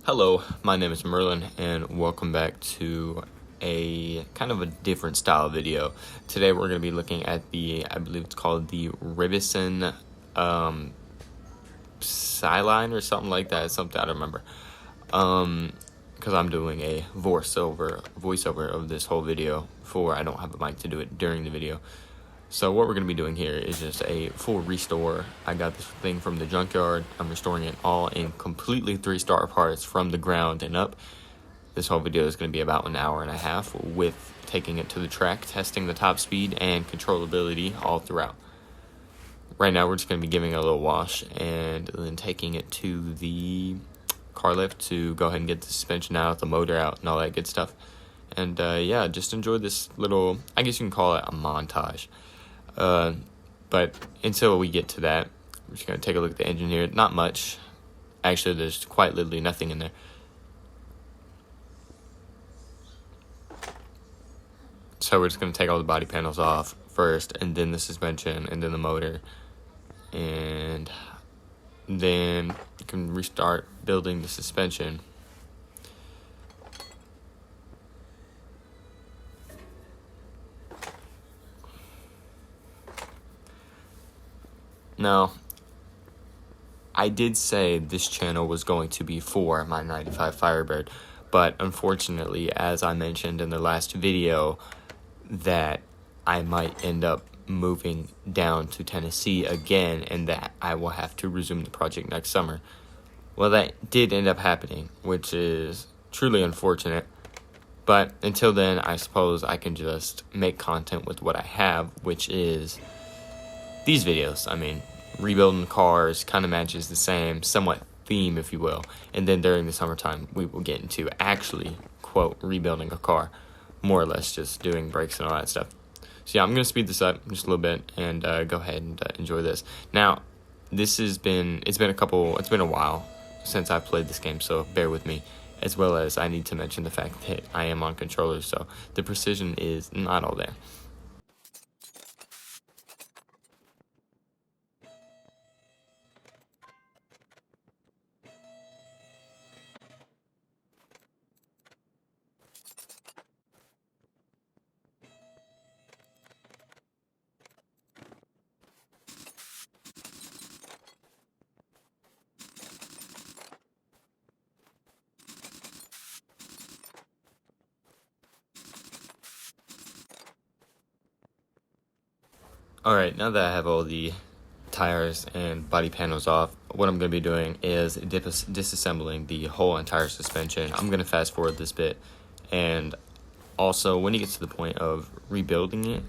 Hello, my name is Merlin, and welcome back to a kind of a different style video. Today we're going to be looking at I believe it's called the Ribbsan Starline or something like that. Something I don't remember. Because I'm doing a voiceover of this whole video I don't have a mic to do it during the video. So what we're going to be doing here is just a full restore. I got this thing from the junkyard. I'm restoring it all in completely 3-star parts from the ground and up. This whole video is going to be about an hour and a half with taking it to the track, testing the top speed and controllability all throughout. Right now we're just going to be giving it a little wash and then taking it to the car lift to go ahead and get the suspension out, the motor out, and all that good stuff. And yeah, just enjoy this little, I guess you can call it a montage. But until we get to that, we're just going to take a look at the engine here. Not much. Actually, there's quite literally nothing in there. So we're just going to take all the body panels off first, and then the suspension, and then the motor. And then you can restart building the suspension. Now, I did say this channel was going to be for my 95 Firebird, but unfortunately, as I mentioned in the last video, that I might end up moving down to Tennessee again and that I will have to resume the project next summer. Well, that did end up happening, which is truly unfortunate. But until then, I suppose I can just make content with what I have, which is these videos. I mean, rebuilding cars kind of matches the same somewhat theme, if you will. And then during the summertime, we will get into actually, quote, rebuilding a car. More or less just doing brakes and all that stuff. So yeah, I'm going to speed this up just a little bit and go ahead and enjoy this. Now, it's been a while since I've played this game, so bear with me. As well as I need to mention the fact that I am on controllers, so the precision is not all there. Alright, now that I have all the tires and body panels off, what I'm going to be doing is disassembling the whole entire suspension. I'm going to fast forward this bit, and also when it gets to the point of rebuilding it,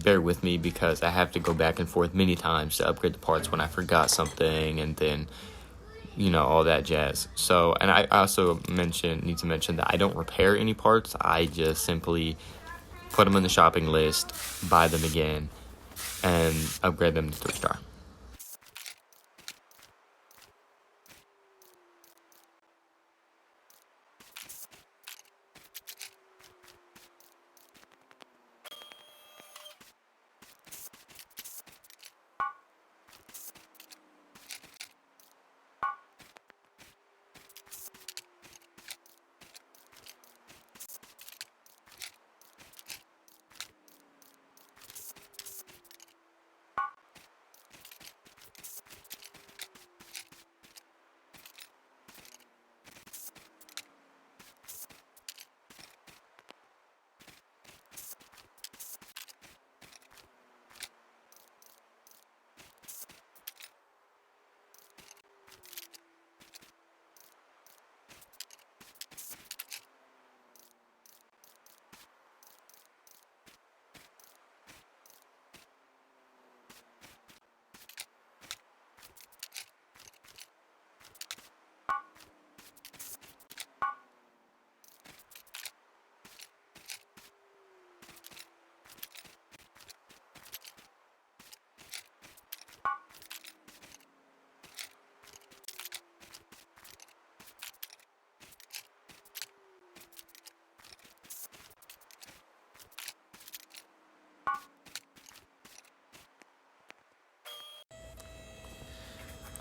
bear with me because I have to go back and forth many times to upgrade the parts when I forgot something, and then, you know, all that jazz. So, and I also need to mention that I don't repair any parts. I just simply put them in the shopping list, buy them again, and upgrade them to 3-star.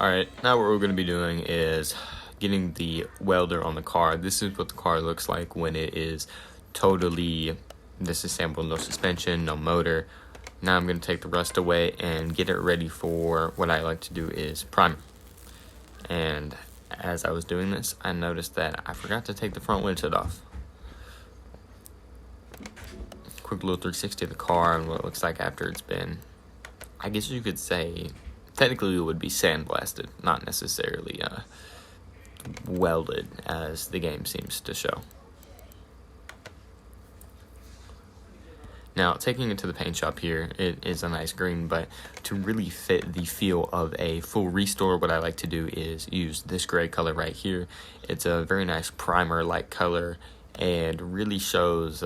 Alright, now what we're going to be doing is getting the welder on the car. This is what the car looks like when it is totally disassembled, no suspension, no motor. Now I'm going to take the rust away and get it ready for what I like to do is primer. And as I was doing this, I noticed that I forgot to take the front windshield off. Quick little 360 of the car and what it looks like after it's been, I guess you could say, technically it would be sandblasted, not necessarily welded as the game seems to show. Now, taking it to the paint shop here, it is a nice green, but to really fit the feel of a full restore, what I like to do is use this gray color right here. It's a very nice primer-like color and really shows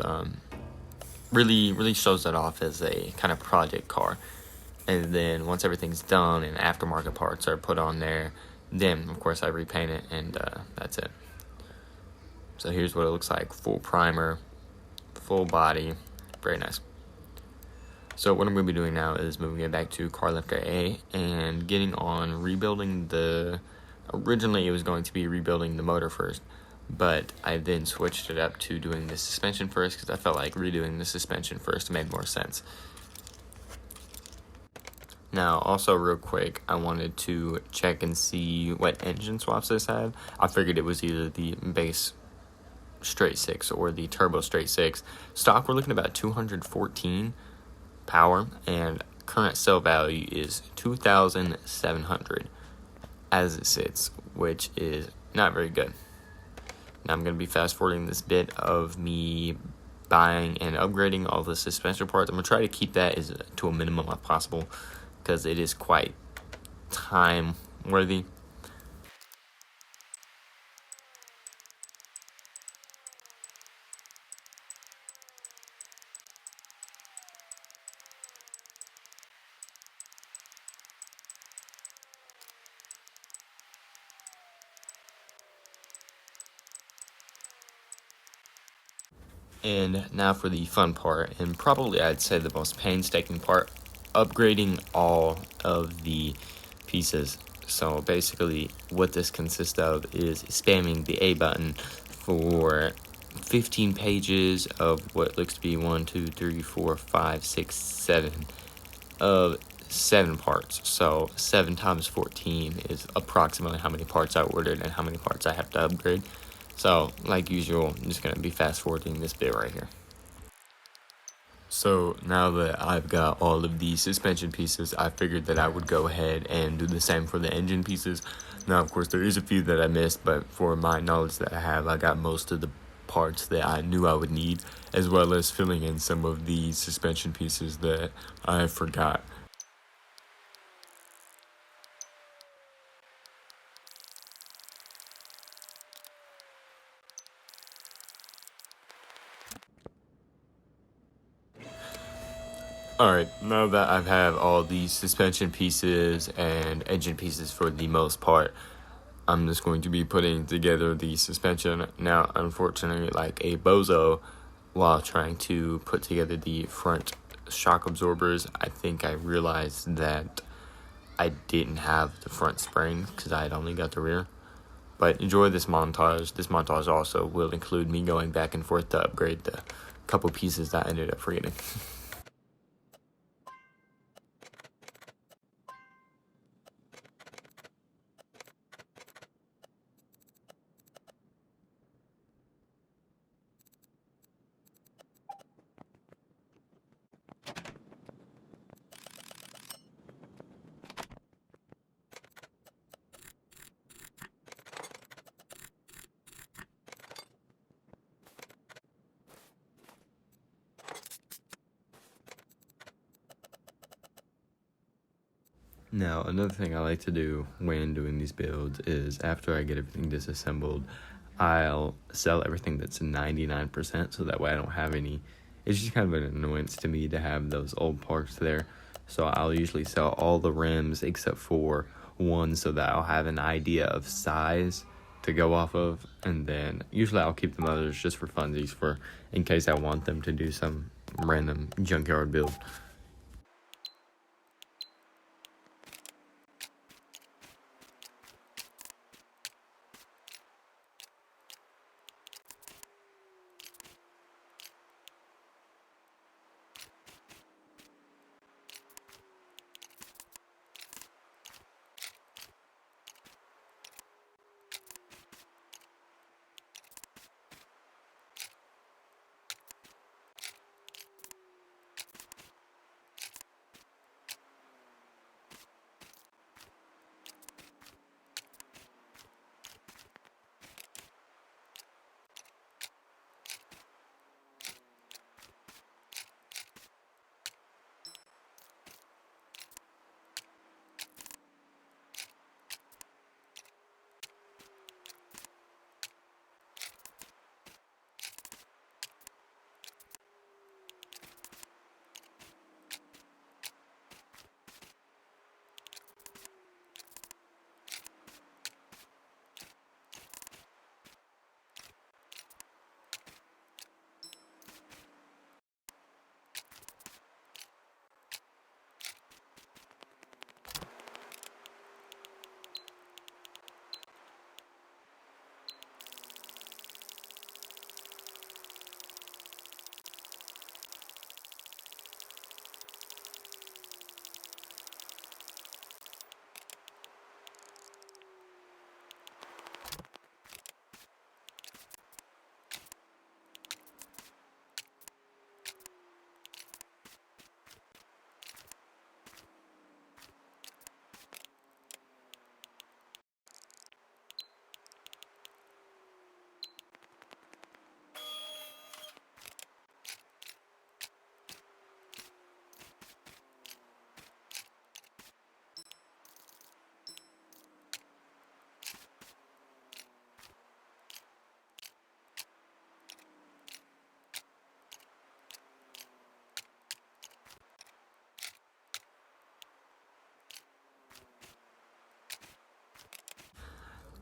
really shows it off as a kind of project car. And then once everything's done and aftermarket parts are put on there, then of course I repaint it, and that's it. So here's what it looks like: full primer, full body, very nice. So what I'm going to be doing now is moving it back to car lifter A and getting on rebuilding originally it was going to be rebuilding the motor first, but I then switched it up to doing the suspension first because I felt like redoing the suspension first made more sense. Now, also real quick, I wanted to check and see what engine swaps this had. I figured it was either the base straight six or the turbo straight six. Stock, we're looking at about 214 power, and current sale value is 2,700 as it sits, which is not very good. Now I'm going to be fast forwarding this bit of me buying and upgrading all the suspension parts. I'm going to try to keep that to a minimum if possible because it is quite time worthy. And now for the fun part, and probably I'd say the most painstaking part, upgrading all of the pieces. So basically what this consists of is spamming the A button for 15 pages of what looks to be 1, 2, 3, 4, 5, 6, 7 of 7 parts. So 7 times 14 is approximately how many parts I ordered and how many parts I have to upgrade. So, like usual, I'm just going to be fast forwarding this bit right here. So, now that I've got all of the suspension pieces, I figured that I would go ahead and do the same for the engine pieces. Now, of course, there is a few that I missed, but for my knowledge that I have, I got most of the parts that I knew I would need, as well as filling in some of the suspension pieces that I forgot. Alright, now that I have all the suspension pieces and engine pieces for the most part, I'm just going to be putting together the suspension. Now, unfortunately, like a bozo, while trying to put together the front shock absorbers, I think I realized that I didn't have the front springs because I had only got the rear. But enjoy this montage. This montage also will include me going back and forth to upgrade the couple pieces that I ended up forgetting. Now, another thing I like to do when doing these builds is after I get everything disassembled, I'll sell everything that's 99% so that way I don't have any. It's just kind of an annoyance to me to have those old parts there. So I'll usually sell all the rims except for one so that I'll have an idea of size to go off of. And then usually I'll keep the others just for funsies in case I want them to do some random junkyard build.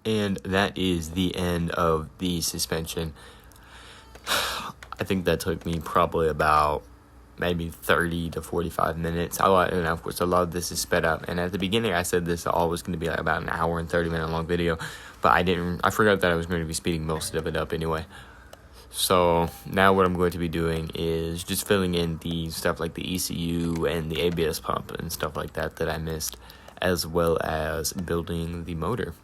And that is the end of the suspension. I think that took me probably about maybe 30 to 45 minutes. And of course, a lot of this is sped up. And at the beginning, I said this all was going to be like about an hour and 30-minute long video, but I forgot that I was going to be speeding most of it up anyway. So now what I'm going to be doing is just filling in the stuff like the ECU and the ABS pump and stuff like that I missed, as well as building the motor.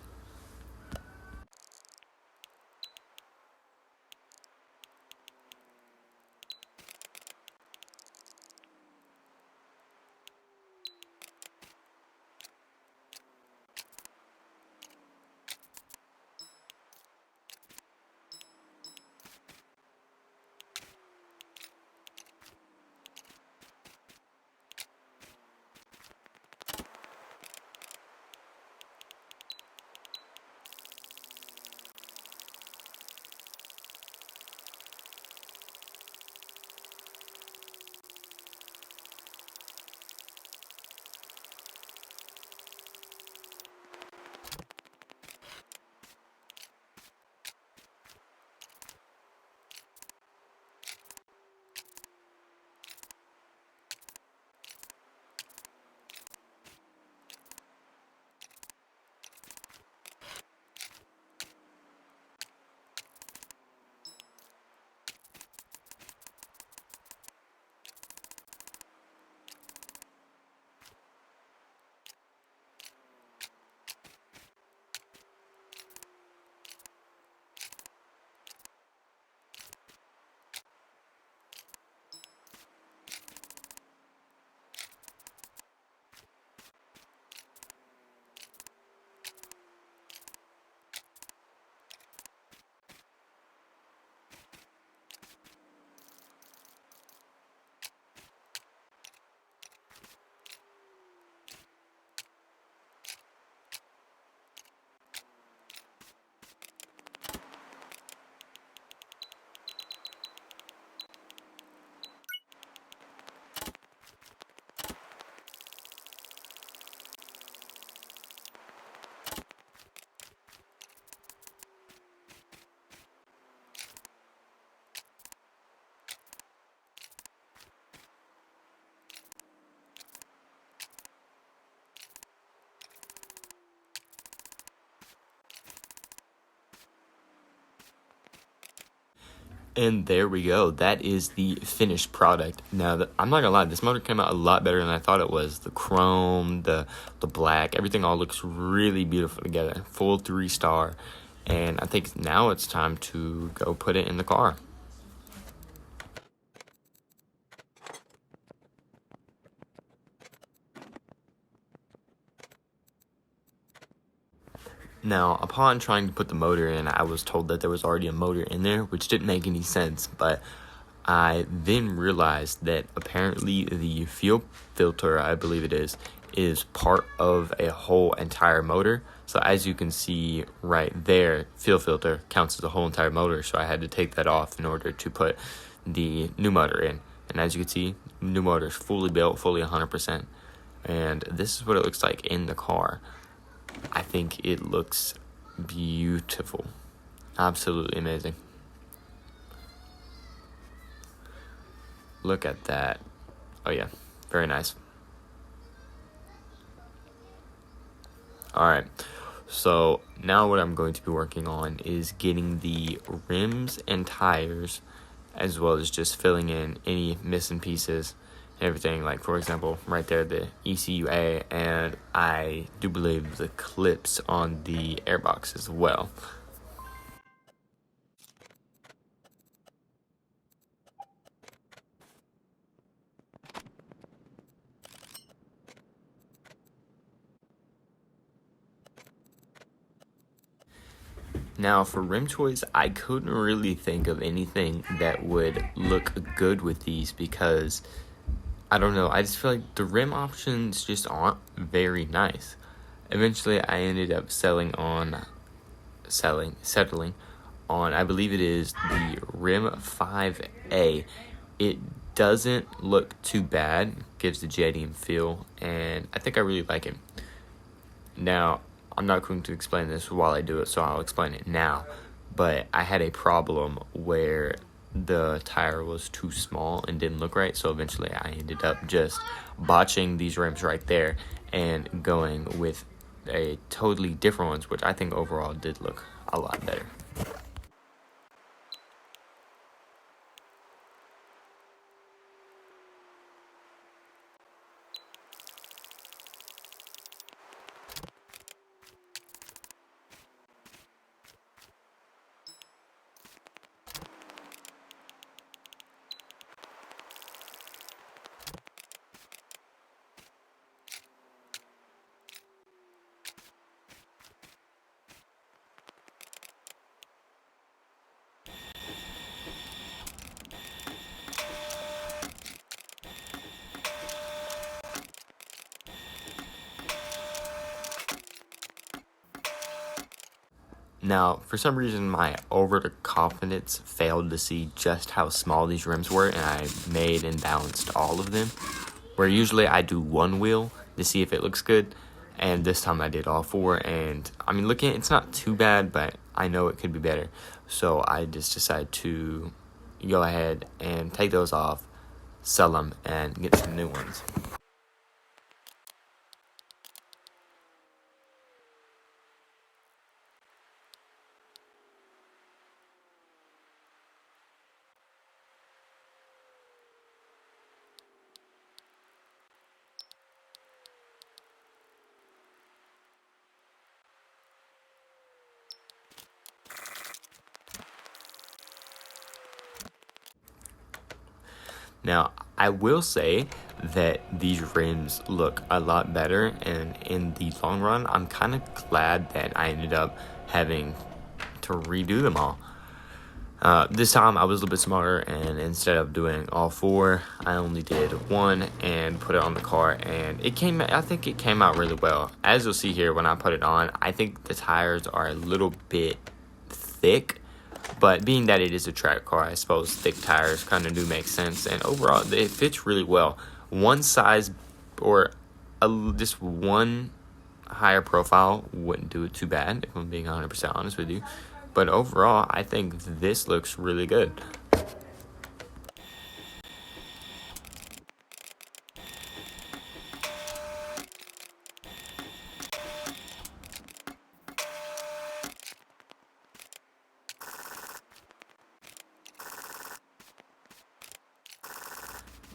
And there we go. That is the finished product. Now, I'm not gonna lie, this motor came out a lot better than I thought it was. The chrome, the black, everything all looks really beautiful together. Full 3-star. And I think now it's time to go put it in the car. Now, upon trying to put the motor in, I was told that there was already a motor in there, which didn't make any sense, but I then realized that apparently the fuel filter, I believe it is part of a whole entire motor. So as you can see right there, fuel filter counts as a whole entire motor, so I had to take that off in order to put the new motor in. And as you can see, new motor is fully built, fully 100%. And this is what it looks like in the car. I think it looks beautiful. Absolutely amazing. Look at that. Oh yeah, very nice. Alright, so now what I'm going to be working on is getting the rims and tires, as well as just filling in any missing pieces and everything. Like, for example, right there, the ECUA, and I do believe the clips on the airbox as well. Now, for rim choice, I couldn't really think of anything that would look good with these because, I don't know, I just feel like the rim options just aren't very nice. Eventually, I ended up settling on, I believe it is the Rim 5A. It doesn't look too bad, gives the jetty feel, and I think I really like it. Now, I'm not going to explain this while I do it, so I'll explain it now. But I had a problem where the tire was too small and didn't look right, so eventually I ended up just botching these rims right there and going with a totally different ones, which I think overall did look a lot better. Now, for some reason, my overconfidence failed to see just how small these rims were, and I made and balanced all of them. Where usually I do one wheel to see if it looks good, and this time I did all four, and I mean, looking, it's not too bad, but I know it could be better. So I just decided to go ahead and take those off, sell them, and get some new ones. Now, I will say that these rims look a lot better, and in the long run, I'm kind of glad that I ended up having to redo them all. This time I was a little bit smarter, and instead of doing all four, I only did one and put it on the car, and I think it came out really well. As you'll see here when I put it on, I think the tires are a little bit thick, but being that it is a track car, I suppose thick tires kind of do make sense, and overall it fits really well. One size or just one higher profile wouldn't do it too bad, if I'm being 100% honest with you. But overall, I think this looks really good.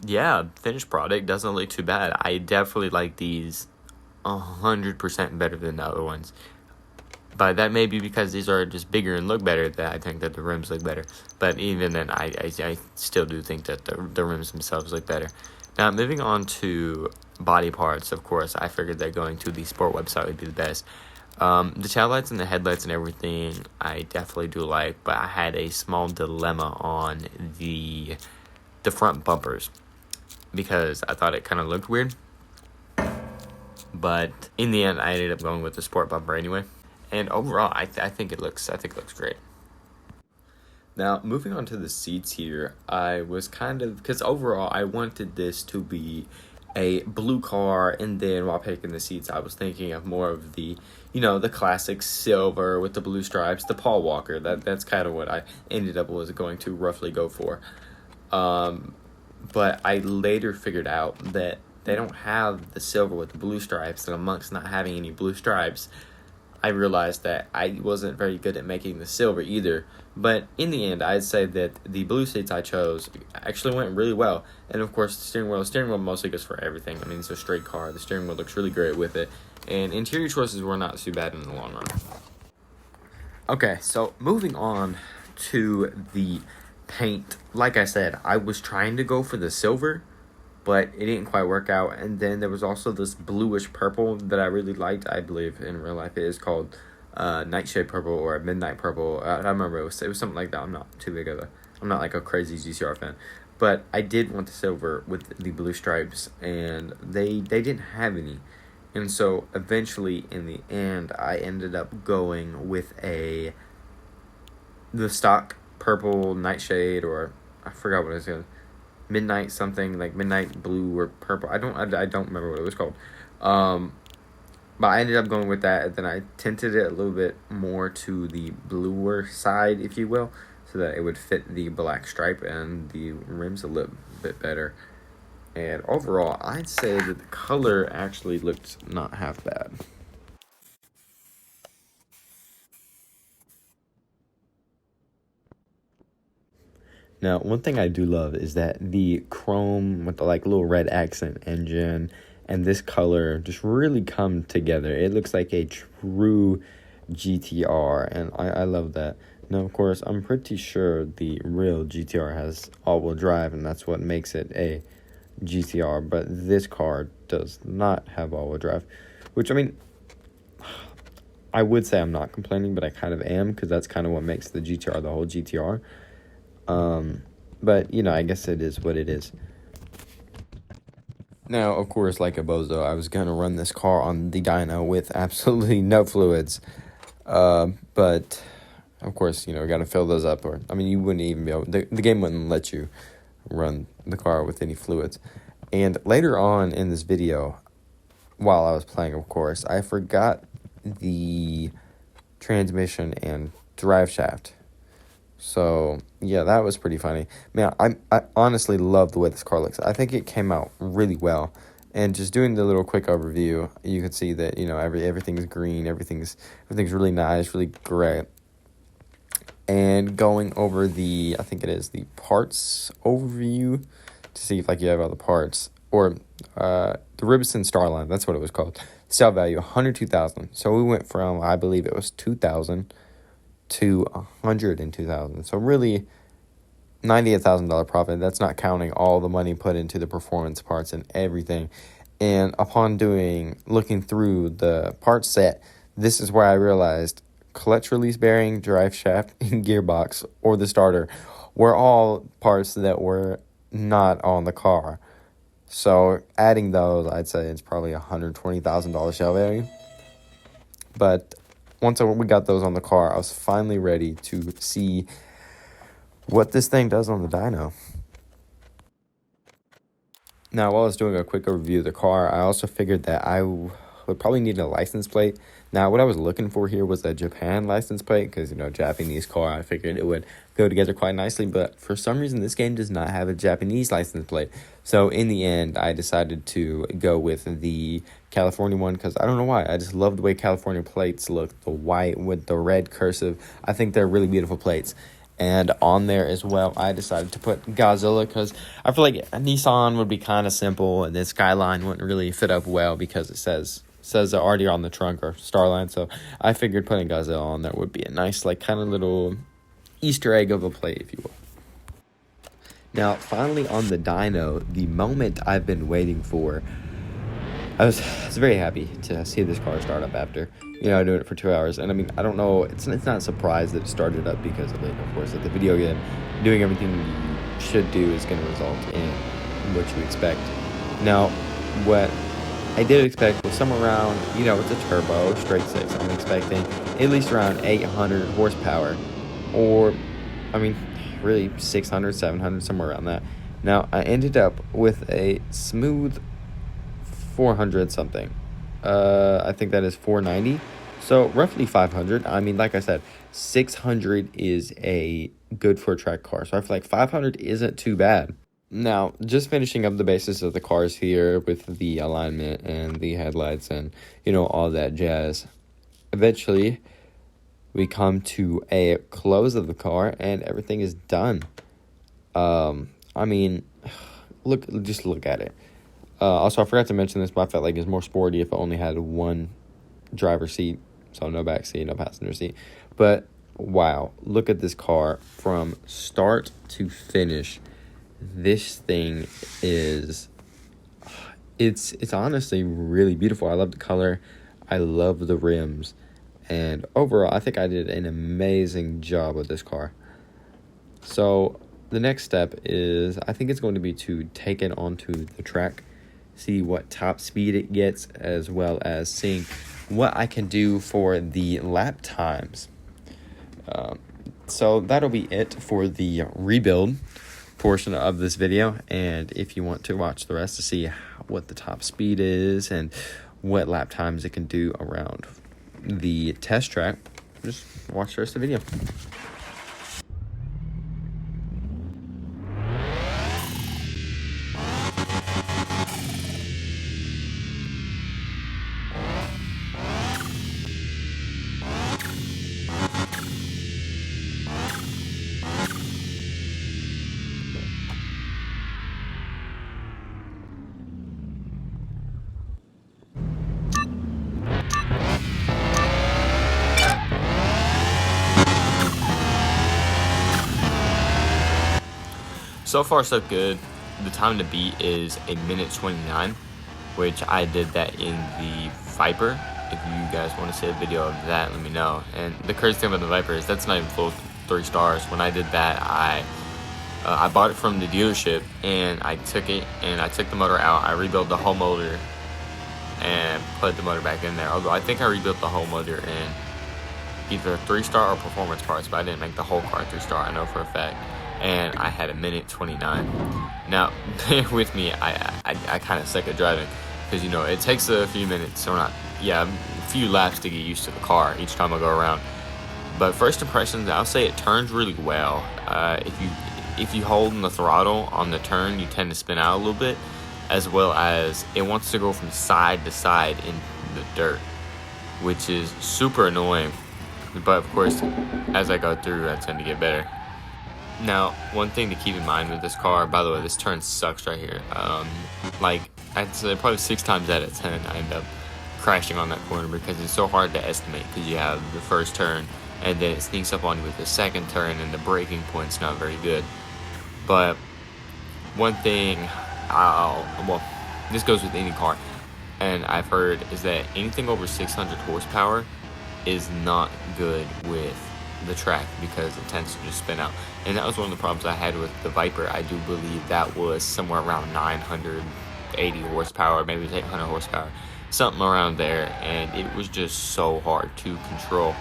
Yeah, finished product doesn't look too bad. I definitely like these 100% better than the other ones. But that may be because these are just bigger and look better, that I think that the rims look better. But even then, I still do think that the rims themselves look better. Now, moving on to body parts, of course, I figured that going to the sport website would be the best. The taillights and the headlights and everything, I definitely do like, but I had a small dilemma on the front bumpers because I thought it kind of looked weird. But in the end, I ended up going with the sport bumper anyway. And overall, I think it looks great. Now, moving on to the seats here, I was because overall, I wanted this to be a blue car, and then while picking the seats, I was thinking of more of the, the classic silver with the blue stripes, the Paul Walker. That's kind of what I ended up was going to roughly go for. But I later figured out that they don't have the silver with the blue stripes, and amongst not having any blue stripes, I realized that I wasn't very good at making the silver either. But in the end, I'd say that the blue seats I chose actually went really well. And of course, the steering wheel mostly goes for everything. I mean, it's a straight car. The steering wheel looks really great with it. And interior choices were not too bad in the long run. Okay, so moving on to the paint. Like I said, I was trying to go for the silver, but it didn't quite work out. And then there was also this bluish purple that I really liked. I believe in real life it is called nightshade purple or midnight purple. I remember it was something like that. I'm not like a crazy GCR fan, but I did want the silver with the blue stripes, and they didn't have any. And so eventually in the end, I ended up going with the stock purple nightshade, or I forgot what it was called. Midnight something, like midnight blue or purple. I don't remember what it was called. But I ended up going with that, and then I tinted it a little bit more to the bluer side, if you will, so that it would fit the black stripe and the rims a little bit better. And overall, I'd say that the color actually looked not half bad. Now, one thing I do love is that the chrome with the like little red accent engine and this color just really come together. It looks like a true GTR, and I love that. Now, of course, I'm pretty sure the real GTR has all-wheel drive, and that's what makes it a GTR, but this car does not have all-wheel drive, which, I mean, I would say I'm not complaining, but I kind of am, because that's kind of what makes the GTR the whole GTR. But, you know, I guess it is what it is. Now, of course, like a bozo, I was going to run this car on the dyno with absolutely no fluids. But, of course, you know, we got to fill those up. Or, I mean, you wouldn't even be able... The game wouldn't let you run the car with any fluids. And later on in this video, while I was playing, of course, I forgot the transmission and drive shaft. So, yeah, that was pretty funny. Man, I honestly love the way this car looks. I think it came out really well. And just doing the little quick overview, you can see that, you know, everything's green, everything's really nice, really great. And going over the, I think it is the parts overview to see if, like, you have all the parts. Or the Ribbsan Starline, that's what it was called. Sale value, $102,000. So we went from, I believe it was $2,000 to $102,000. So really, $98,000 profit. That's not counting all the money put into the performance parts and everything. And upon looking through the parts set, this is where I realized clutch release bearing, drive shaft, and gearbox, or the starter, were all parts that were not on the car. So adding those, I'd say it's probably $120,000 sale value. But once we got those on the car, I was finally ready to see what this thing does on the dyno. Now, while I was doing a quick overview of the car, I also figured that I would probably need a license plate. Now, what I was looking for here was a Japan license plate, because, you know, Japanese car, I figured it would go together quite nicely, but for some reason, this game does not have a Japanese license plate. So, in the end, I decided to go with the California one, because I don't know why. I just love the way California plates look, the white with the red cursive. I think they're really beautiful plates. And on there as well, I decided to put Godzilla, because I feel like a Nissan would be kind of simple, and this Skyline wouldn't really fit up well because it says already on the trunk, or Starline. So I figured putting Godzilla on there would be a nice, like, kind of little Easter egg of a plate, if you will. Now, finally on the dyno, the moment I've been waiting for, I was very happy to see this car start up after, you know, doing it for 2 hours. And I mean, I don't know, it's not a surprise that it started up, because of it, of course, that the video game doing everything you should do is going to result in what you expect. Now, what I did expect was somewhere around, you know, it's a turbo, straight six. I'm expecting at least around 800 horsepower, or, I mean, really 600, 700, somewhere around that. Now, I ended up with a smooth 400 something. I think that is 490. So roughly 500. I mean, like I said, 600 is a good for a track car. So I feel like 500 isn't too bad. Now, just finishing up the basis of the cars here with the alignment and the headlights and, you know, all that jazz. Eventually, we come to a close of the car and everything is done. I mean, just look at it. Also, I forgot to mention this, but I felt like it's more sporty if it only had one driver's seat. So no back seat, no passenger seat. But, wow, look at this car from start to finish. This thing is, it's honestly really beautiful. I love the color. I love the rims. And overall, I think I did an amazing job with this car. So the next step is, I think it's going to be to take it onto the track, see what top speed it gets, as well as seeing what I can do for the lap times. So that'll be it for the rebuild portion of this video. And if you want to watch the rest to see what the top speed is and what lap times it can do around the test track, just watch the rest of the video. So far, so good. The time to beat is 1:29, which I did that in the Viper. If you guys want to see a video of that, let me know. And the crazy thing about the Viper is that's not even full 3 stars. When I did that, I bought it from the dealership, and I took it, and I took the motor out. I rebuilt the whole motor and put the motor back in there. Although I think I rebuilt the whole motor in either 3-star or performance parts, but I didn't make the whole car 3-star, I know for a fact. And I had 1:29. Now, bear with me, I kind of suck at driving, because, you know, it takes a few minutes, or not, yeah, a few laps to get used to the car each time I go around. But first impressions, I'll say it turns really well. If you hold on the throttle on the turn, you tend to spin out a little bit, as well as it wants to go from side to side in the dirt, which is super annoying. But of course, as I go through, I tend to get better. Now, one thing to keep in mind with this car, by the way, this turn sucks right here. Like, I'd say probably 6 times out of 10, I end up crashing on that corner because it's so hard to estimate, because you have the first turn, and then it sneaks up on you with the second turn, and the braking point's not very good. But one thing, well, this goes with any car, and I've heard, is that anything over 600 horsepower is not good with the track, because it tends to just spin out. And that was one of the problems I had with the Viper. I do believe that was somewhere around 980 horsepower, maybe 800 horsepower, something around there, and it was just so hard to control.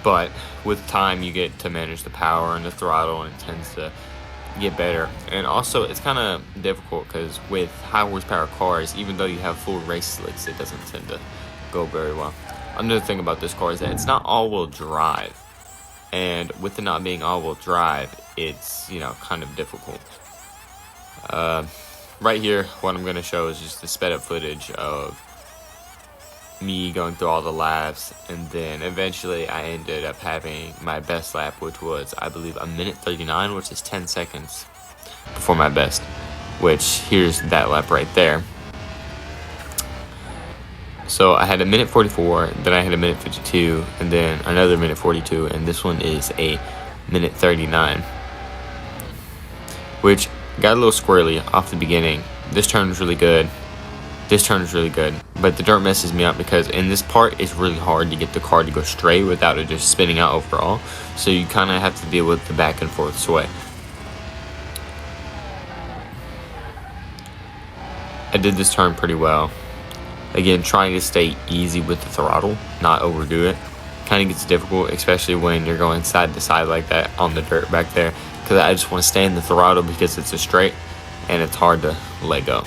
But with time, you get to manage the power and the throttle, and it tends to get better. And also, it's kind of difficult, because with high horsepower cars, even though you have full race slicks, it doesn't tend to go very well. Another thing about this car is that it's not all-wheel drive, and with it not being all-wheel drive, it's, you know, kind of difficult. Right here, what I'm going to show is just the sped up footage of me going through all the laps, and then eventually I ended up having my best lap, which was, I believe, 1:39, which is 10 seconds before my best, which here's that lap right there. So I had 1:44, then I had 1:52, and then another 1:42, and this one is a 1:39, which got a little squirrely off the beginning. This turn was really good. This turn is really good, but the dirt messes me up, because in this part it's really hard to get the car to go straight without it just spinning out overall. So you kind of have to deal with the back and forth sway. I did this turn pretty well. Again, trying to stay easy with the throttle, not overdo it. Kind of gets difficult, especially when you're going side to side like that on the dirt back there, because I just want to stay in the throttle because it's a straight and it's hard to let go.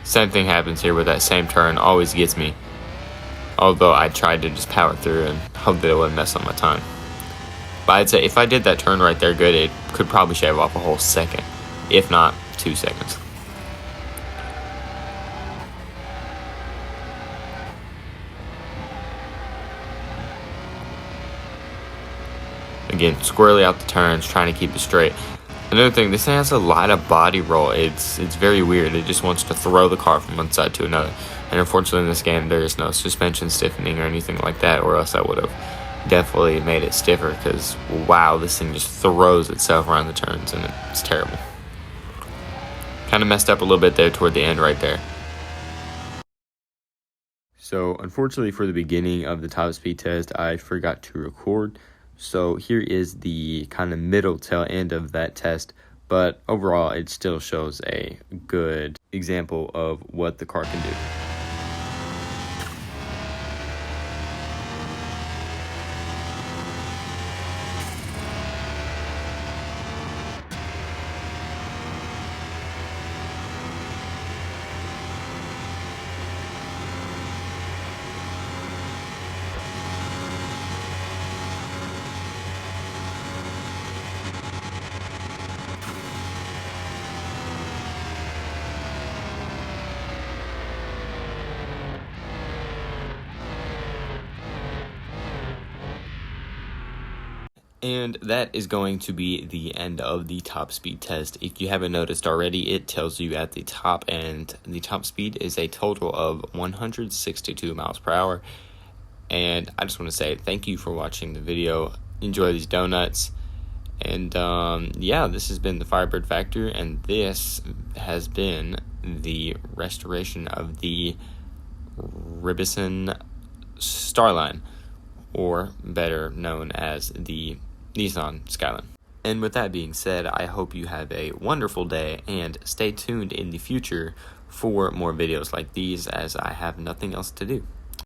Same thing happens here with that same turn, always gets me. Although I tried to just power through and hope that it wouldn't mess up my time. But I'd say if I did that turn right there good, it could probably shave off a whole second, if not 2 seconds. Again, squarely out the turns, trying to keep it straight. Another thing, this thing has a lot of body roll. It's very weird. It just wants to throw the car from one side to another. And unfortunately in this game, there is no suspension stiffening or anything like that, or else I would have definitely made it stiffer, because wow, this thing just throws itself around the turns, and it's terrible. Kind of messed up a little bit there toward the end right there. So unfortunately for the beginning of the top speed test, I forgot to record. So here is the kind of middle tail end of that test, but overall it still shows a good example of what the car can do. And that is going to be the end of the top speed test. If you haven't noticed already, it tells you at the top end, the top speed is a total of 162 miles per hour. And I just want to say thank you for watching the video. Enjoy these donuts. And yeah, this has been the Firebird Factor, and this has been the restoration of the Ribbsan Starline, or better known as the Nissan Skyline. And with that being said, I hope you have a wonderful day, and stay tuned in the future for more videos like these, as I have nothing else to do.